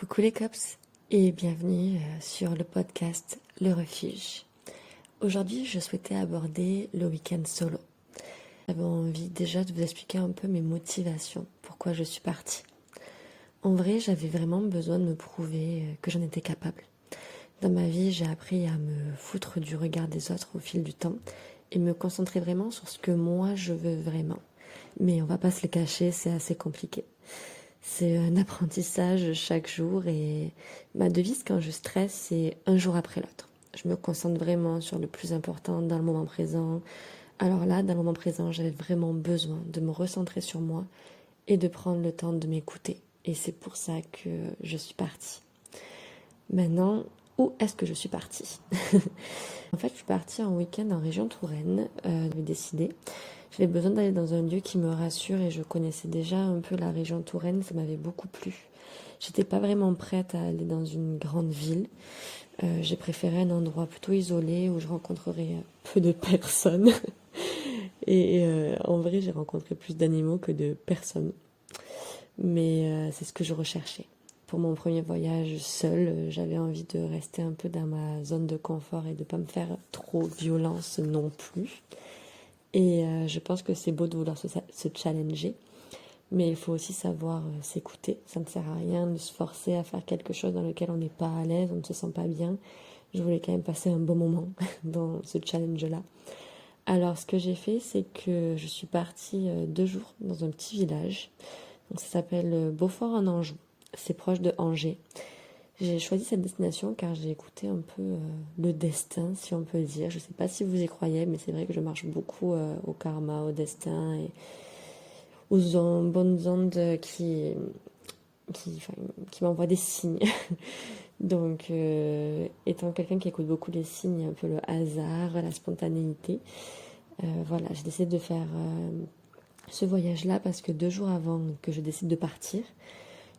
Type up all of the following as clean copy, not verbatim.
Coucou les cops et bienvenue sur le podcast Le Refuge. Aujourd'hui, je souhaitais aborder le week-end solo. J'avais envie déjà de vous expliquer un peu mes motivations, pourquoi je suis partie. En vrai, j'avais vraiment besoin de me prouver que j'en étais capable. Dans ma vie, j'ai appris à me foutre du regard des autres au fil du temps et me concentrer vraiment sur ce que moi je veux vraiment. Mais on va pas se le cacher, c'est assez compliqué. C'est un apprentissage chaque jour et ma devise quand je stresse, c'est un jour après l'autre. Je me concentre vraiment sur le plus important dans le moment présent. Alors là, dans le moment présent, j'avais vraiment besoin de me recentrer sur moi et de prendre le temps de m'écouter. Et c'est pour ça que je suis partie. Maintenant, où est-ce que je suis partie? En fait, je suis partie en week-end en région Touraine. J'avais décidé. J'avais besoin d'aller dans un lieu qui me rassure et je connaissais déjà un peu la région Touraine. Ça m'avait beaucoup plu. J'étais pas vraiment prête à aller dans une grande ville. J'ai préféré un endroit plutôt isolé où je rencontrerais peu de personnes. Et en vrai, j'ai rencontré plus d'animaux que de personnes. Mais c'est ce que je recherchais. Pour mon premier voyage seul, j'avais envie de rester un peu dans ma zone de confort et de pas me faire trop violence non plus. Et je pense que c'est beau de vouloir se challenger, mais il faut aussi savoir s'écouter. Ça ne sert à rien de se forcer à faire quelque chose dans lequel on n'est pas à l'aise, on ne se sent pas bien. Je voulais quand même passer un bon moment dans ce challenge-là. Alors ce que j'ai fait, c'est que je suis partie 2 jours dans un petit village. Donc, ça s'appelle Beaufort en Anjou. C'est proche de Angers. J'ai choisi cette destination car j'ai écouté un peu le destin, si on peut dire. Je ne sais pas si vous y croyez, mais c'est vrai que je marche beaucoup au karma, au destin et aux bonnes ondes qui m'envoient des signes. Donc, étant quelqu'un qui écoute beaucoup les signes, un peu le hasard, la spontanéité, voilà, j'ai décidé de faire ce voyage-là parce que 2 jours avant que je décide de partir,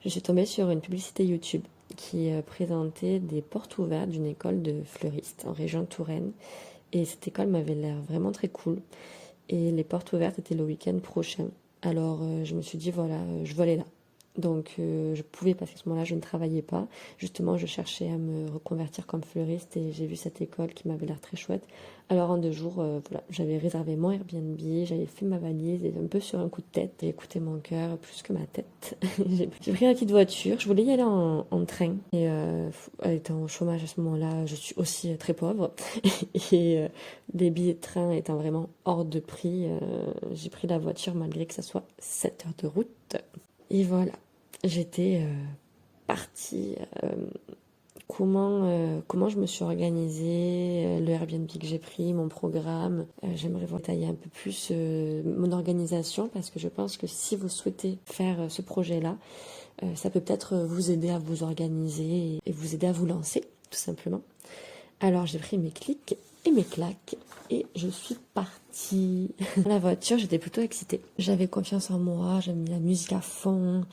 je suis tombée sur une publicité YouTube qui présentait des portes ouvertes d'une école de fleuristes en région Touraine. Et cette école m'avait l'air vraiment très cool. Et les portes ouvertes étaient le week-end prochain. Alors je me suis dit, voilà, je veux aller là. Donc je pouvais, parce qu'à ce moment-là, je ne travaillais pas. Justement, je cherchais à me reconvertir comme fleuriste et j'ai vu cette école qui m'avait l'air très chouette. Alors en 2 jours, voilà, j'avais réservé mon Airbnb, j'avais fait ma valise et un peu sur un coup de tête. J'ai écouté mon cœur plus que ma tête. J'ai pris une petite voiture, je voulais y aller en train. Et étant au chômage à ce moment-là, je suis aussi très pauvre. Et les billets de train étant vraiment hors de prix, j'ai pris la voiture malgré que ça soit 7 heures de route. Et voilà. J'étais partie. Comment je me suis organisée, le Airbnb que j'ai pris, mon programme. J'aimerais vous détailler un peu plus mon organisation parce que je pense que si vous souhaitez faire ce projet-là, ça peut peut-être vous aider à vous organiser et vous aider à vous lancer, tout simplement. Alors j'ai pris mes clics et mes claques et je suis partie. Dans la voiture, j'étais plutôt excitée. J'avais confiance en moi, j'avais mis la musique à fond.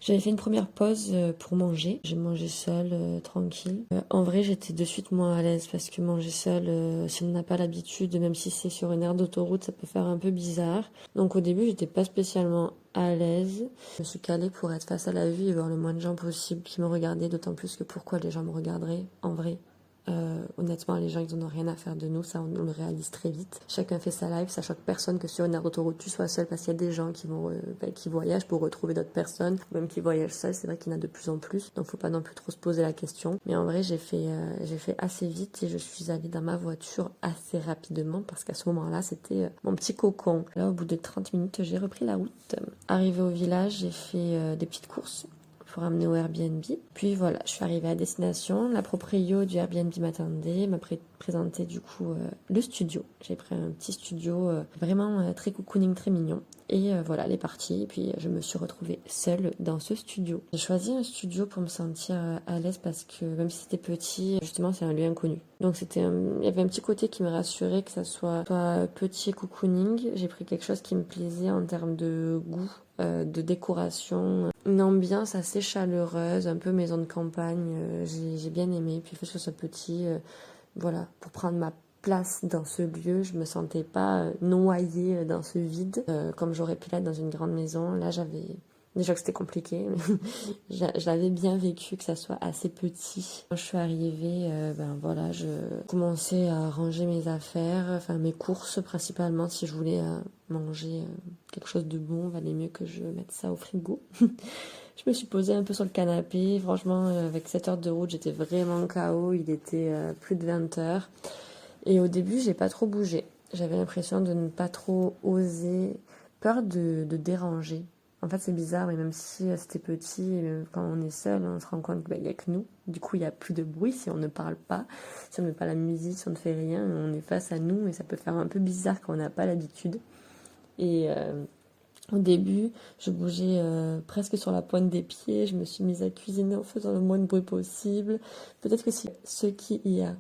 J'avais fait une première pause pour manger. J'ai mangé seule, tranquille. En vrai, j'étais de suite moins à l'aise parce que manger seule, si on n'a pas l'habitude, même si c'est sur une aire d'autoroute, ça peut faire un peu bizarre. Donc au début, j'étais pas spécialement à l'aise. Je me suis calée pour être face à la vue et voir le moins de gens possible qui me regardaient, d'autant plus que pourquoi les gens me regarderaient, en vrai. Honnêtement, les gens, ils en ont rien à faire de nous, ça on le réalise très vite. Chacun fait sa life, ça choque personne que sur une aire d'autoroute tu sois seul parce qu'il y a des gens qui voyagent pour retrouver d'autres personnes, même qui voyagent seuls, c'est vrai qu'il y en a de plus en plus, donc faut pas non plus trop se poser la question. Mais en vrai, j'ai fait assez vite et je suis allée dans ma voiture assez rapidement parce qu'à ce moment-là, c'était mon petit cocon. Là, au bout de 30 minutes, j'ai repris la route. Arrivée au village, j'ai fait des petites courses pour amener au Airbnb. Puis voilà, je suis arrivée à destination. La proprio du Airbnb m'attendait, m'a présenté du coup le studio. J'ai pris un petit studio vraiment très cocooning, très mignon. Et voilà, elle est partie. Et puis je me suis retrouvée seule dans ce studio. J'ai choisi un studio pour me sentir à l'aise parce que même si c'était petit, justement c'est un lieu inconnu. Donc il y avait un petit côté qui me rassurait que ça soit petit et cocooning. J'ai pris quelque chose qui me plaisait en termes de goût, de décoration, une ambiance assez chaleureuse, un peu maison de campagne. J'ai bien aimé. Puis le fait que ce soit petit, voilà, pour prendre ma place dans ce lieu, je me sentais pas noyée dans ce vide comme j'aurais pu l'être dans une grande maison. Là, j'avais Déjà que c'était compliqué, mais je l'avais bien vécu, que ça soit assez petit. Quand je suis arrivée, voilà, je commençais à ranger mes affaires, enfin mes courses principalement. Si je voulais manger quelque chose de bon, il valait mieux que je mette ça au frigo. Je me suis posée un peu sur le canapé. Franchement, avec 7 heures de route, j'étais vraiment KO. Il était plus de 20 heures. Et au début, j'ai pas trop bougé. J'avais l'impression de ne pas trop oser, peur de déranger. En fait, c'est bizarre, mais même si c'était petit, quand on est seul, on se rend compte qu'il n'y a que nous. Du coup, il n'y a plus de bruit si on ne parle pas, si on ne met pas la musique, si on ne fait rien, on est face à nous et ça peut faire un peu bizarre quand on n'a pas l'habitude. Et au début, je bougeais presque sur la pointe des pieds, je me suis mise à cuisiner en faisant le moins de bruit possible. Peut-être que si ce qui y a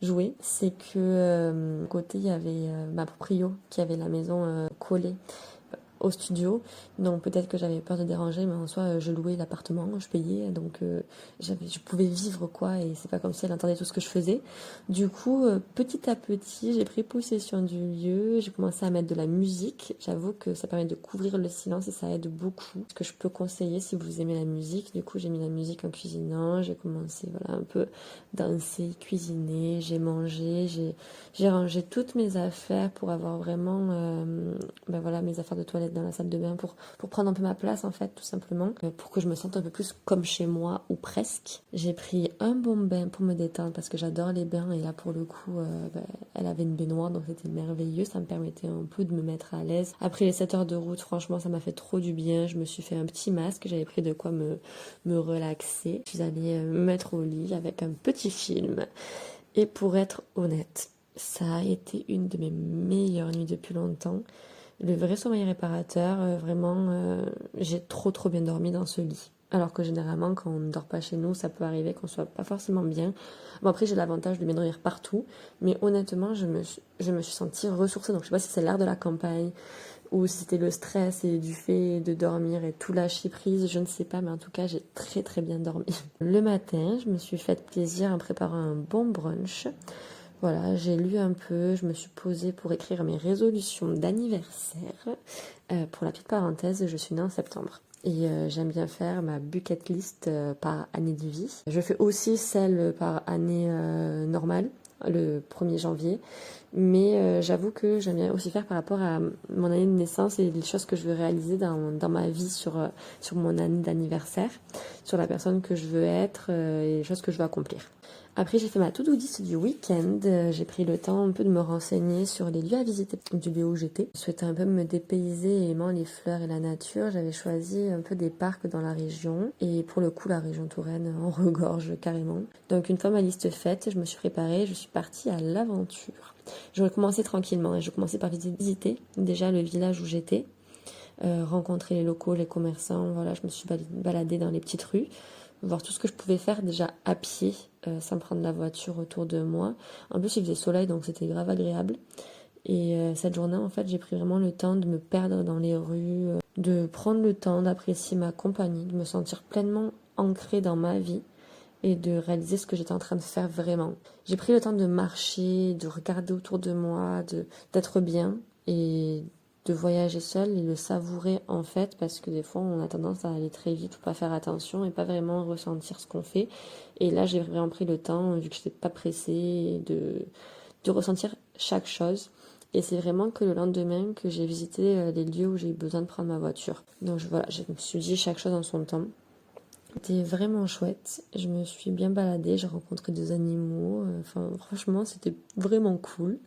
joué, c'est que à côté, il y avait ma proprio qui avait la maison collée au studio, donc peut-être que j'avais peur de déranger, mais en soi je louais l'appartement, je payais, donc je pouvais vivre quoi, et c'est pas comme si elle entendait tout ce que je faisais. Du coup, petit à petit, j'ai pris possession du lieu, j'ai commencé à mettre de la musique. J'avoue que ça permet de couvrir le silence et ça aide beaucoup. Ce que je peux conseiller si vous aimez la musique, du coup j'ai mis la musique en cuisinant, j'ai commencé voilà un peu danser, cuisiner, j'ai mangé, j'ai rangé toutes mes affaires pour avoir vraiment voilà, mes affaires de toilette dans la salle de bain pour prendre un peu ma place en fait, tout simplement, pour que je me sente un peu plus comme chez moi ou presque. J'ai pris un bon bain pour me détendre parce que j'adore les bains et là pour le coup elle avait une baignoire donc c'était merveilleux, ça me permettait un peu de me mettre à l'aise. Après les 7 heures de route, franchement ça m'a fait trop du bien, je me suis fait un petit masque, j'avais pris de quoi me relaxer. Je suis allée me mettre au lit avec un petit film et pour être honnête, ça a été une de mes meilleures nuits depuis longtemps. Le vrai sommeil réparateur, vraiment, j'ai trop bien dormi dans ce lit. Alors que généralement, quand on ne dort pas chez nous, ça peut arriver qu'on soit pas forcément bien. Bon, après, j'ai l'avantage de bien dormir partout, mais honnêtement, je me suis sentie ressourcée. Donc, je sais pas si c'est l'air de la campagne ou si c'était le stress et du fait de dormir et tout lâcher prise, je ne sais pas, mais en tout cas, j'ai très bien dormi. Le matin, je me suis fait plaisir en préparant un bon brunch. Voilà, j'ai lu un peu, je me suis posée pour écrire mes résolutions d'anniversaire. Pour la petite parenthèse, je suis née en septembre. Et j'aime bien faire ma bucket list par année de vie. Je fais aussi celle par année normale, le 1er janvier. Mais j'avoue que j'aime bien aussi faire par rapport à mon année de naissance et les choses que je veux réaliser dans ma vie sur mon année d'anniversaire, sur la personne que je veux être et les choses que je veux accomplir. Après, j'ai fait ma to-do list du week-end. J'ai pris le temps un peu de me renseigner sur les lieux à visiter du lieu où j'étais. Je souhaitais un peu me dépayser aimant les fleurs et la nature. J'avais choisi un peu des parcs dans la région. Et pour le coup, la région Touraine en regorge carrément. Donc une fois ma liste faite, je me suis préparée. Je suis partie à l'aventure. J'aurais commencé tranquillement. Et je commençais par visiter déjà le village où j'étais. Rencontrer les locaux, les commerçants. Voilà, je me suis baladée dans les petites rues. Voir tout ce que je pouvais faire déjà à pied sans prendre la voiture autour de moi. En plus il faisait soleil donc c'était grave agréable et cette journée en fait j'ai pris vraiment le temps de me perdre dans les rues, de prendre le temps d'apprécier ma compagnie, de me sentir pleinement ancrée dans ma vie et de réaliser ce que j'étais en train de faire vraiment. J'ai pris le temps de marcher, de regarder autour de moi, d'être bien et de voyager seul et le savourer en fait parce que des fois on a tendance à aller très vite ou pas faire attention et pas vraiment ressentir ce qu'on fait et là j'ai vraiment pris le temps vu que j'étais pas pressée de ressentir chaque chose et c'est vraiment que le lendemain que j'ai visité les lieux où j'ai eu besoin de prendre ma voiture donc voilà je me suis dit chaque chose en son temps. C'était vraiment chouette, je me suis bien baladée, j'ai rencontré des animaux, enfin franchement c'était vraiment cool.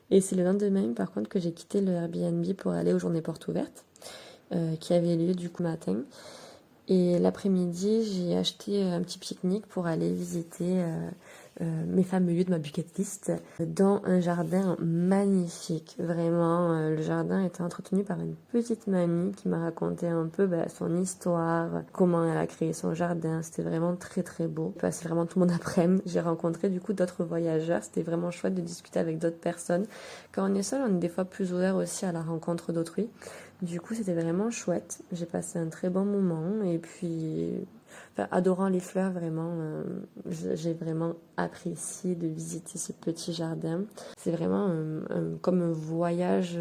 Et c'est le lendemain, par contre, que j'ai quitté le Airbnb pour aller aux journées portes ouvertes, qui avaient lieu du coup matin. Et l'après-midi, j'ai acheté un petit pique-nique pour aller visiter mes fameux lieux de ma bucket list dans un jardin magnifique. Vraiment, le jardin était entretenu par une petite mamie qui m'a raconté un peu son histoire, comment elle a créé son jardin. C'était vraiment très beau. J'ai passé vraiment tout mon après-midi. J'ai rencontré du coup d'autres voyageurs. C'était vraiment chouette de discuter avec d'autres personnes. Quand on est seul, on est des fois plus ouvert aussi à la rencontre d'autrui. Du coup, c'était vraiment chouette. J'ai passé un très bon moment et puis adorant les fleurs, vraiment, j'ai vraiment apprécié de visiter ce petit jardin. C'est vraiment comme un voyage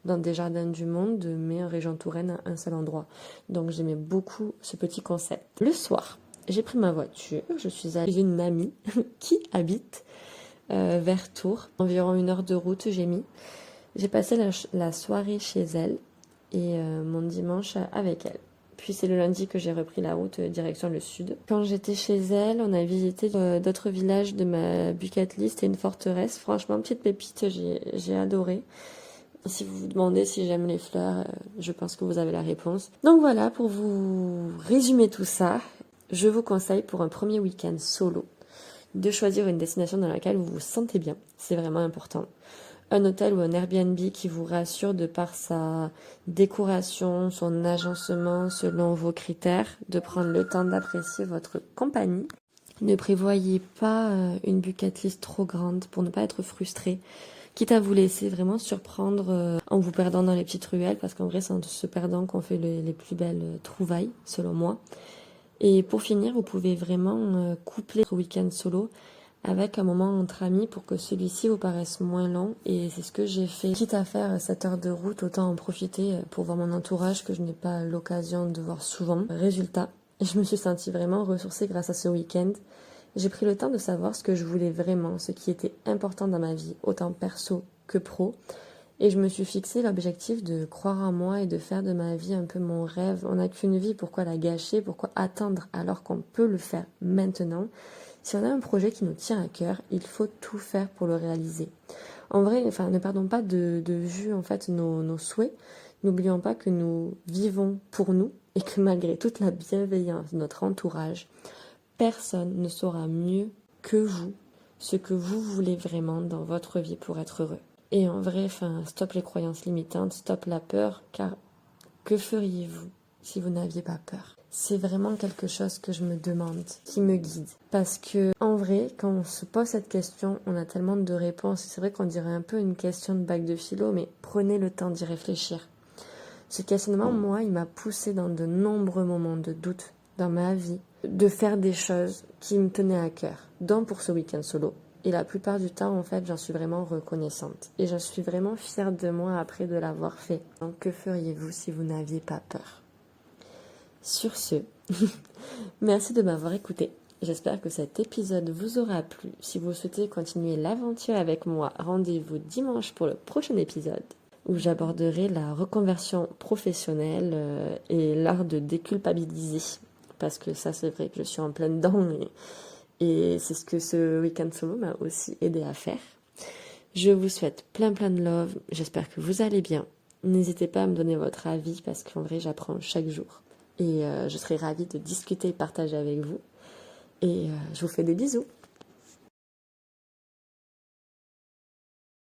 dans des jardins du monde, mais en région Touraine, à un seul endroit. Donc j'aimais beaucoup ce petit concept. Le soir, j'ai pris ma voiture, je suis allée chez une amie qui habite vers Tours. Environ 1 heure de route, j'ai mis. J'ai passé la soirée chez elle et mon dimanche avec elle. Puis c'est le lundi que j'ai repris la route direction le sud. Quand j'étais chez elle, on a visité d'autres villages de ma bucket list et une forteresse. Franchement, petite pépite, j'ai adoré. Si vous vous demandez si j'aime les fleurs, je pense que vous avez la réponse. Donc voilà, pour vous résumer tout ça, je vous conseille pour un premier week-end solo de choisir une destination dans laquelle vous vous sentez bien. C'est vraiment important. Un hôtel ou un Airbnb qui vous rassure de par sa décoration, son agencement selon vos critères, de prendre le temps d'apprécier votre compagnie. Ne prévoyez pas une bucket list trop grande pour ne pas être frustré, quitte à vous laisser vraiment surprendre en vous perdant dans les petites ruelles, parce qu'en vrai c'est en se perdant qu'on fait les plus belles trouvailles, selon moi. Et pour finir, vous pouvez vraiment coupler votre week-end solo avec un moment entre amis pour que celui-ci vous paraisse moins long. Et c'est ce que j'ai fait. Quitte à faire 7 heures de route, autant en profiter pour voir mon entourage que je n'ai pas l'occasion de voir souvent. Résultat, je me suis sentie vraiment ressourcée grâce à ce week-end. J'ai pris le temps de savoir ce que je voulais vraiment, ce qui était important dans ma vie, autant perso que pro. Et je me suis fixé l'objectif de croire en moi et de faire de ma vie un peu mon rêve. On n'a qu'une vie, pourquoi la gâcher, pourquoi attendre alors qu'on peut le faire maintenant? Si on a un projet qui nous tient à cœur, il faut tout faire pour le réaliser. En vrai, ne perdons pas de vue en fait nos souhaits. N'oublions pas que nous vivons pour nous et que malgré toute la bienveillance de notre entourage, personne ne saura mieux que vous ce que vous voulez vraiment dans votre vie pour être heureux. Et en vrai, stop les croyances limitantes, stop la peur, car que feriez-vous si vous n'aviez pas peur? C'est vraiment quelque chose que je me demande, qui me guide. Parce que, en vrai, quand on se pose cette question, on a tellement de réponses. C'est vrai qu'on dirait un peu une question de bac de philo, mais prenez le temps d'y réfléchir. Ce questionnement, moi, il m'a poussé dans de nombreux moments de doute dans ma vie, de faire des choses qui me tenaient à cœur, dont pour ce week-end solo. Et la plupart du temps, en fait, j'en suis vraiment reconnaissante. Et j'en suis vraiment fière de moi après de l'avoir fait. Donc, que feriez-vous si vous n'aviez pas peur? Sur ce, merci de m'avoir écouté. J'espère que cet épisode vous aura plu. Si vous souhaitez continuer l'aventure avec moi, rendez-vous dimanche pour le prochain épisode où j'aborderai la reconversion professionnelle et l'art de déculpabiliser. Parce que ça, c'est vrai que je suis en pleine dedans et c'est ce que ce week-end solo m'a aussi aidé à faire. Je vous souhaite plein de love. J'espère que vous allez bien. N'hésitez pas à me donner votre avis parce qu'en vrai, j'apprends chaque jour. Et je serai ravie de discuter et partager avec vous. Et je vous fais des bisous.